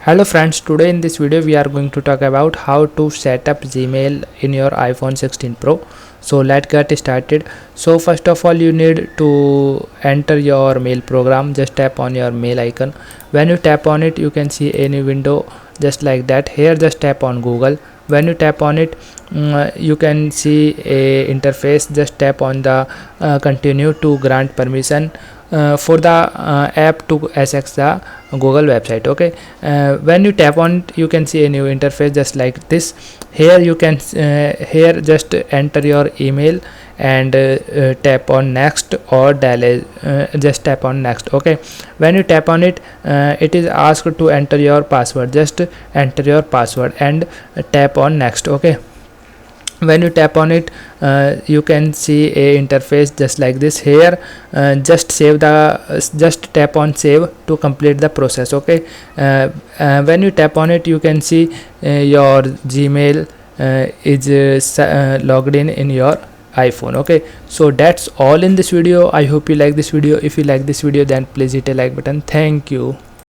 Hello friends, today in this video we are going to talk about how to set up Gmail in your iPhone 16 Pro. So let's get started. So first of all you need to enter your mail program. Just tap on your mail icon. When you tap on it, you can see any window just like that. Here just tap on Google. When you tap on it, you can see a interface. Just tap on the continue to grant permission for the app to access the Google website. Okay, when you tap on it, you can see a new interface just like this. Here you can here just enter your email and tap on next or dial just tap on next. Okay, when you tap on it, it is asked to enter your password. Just enter your password and tap on next. Okay, when you tap on it, you can see a interface just like this. Here just save the just tap on save to complete the process. Okay, when you tap on it, you can see your Gmail is logged in your iPhone. Okay, so that's all in this video. I hope you like this video. If you like this video, then please hit a like button. Thank you.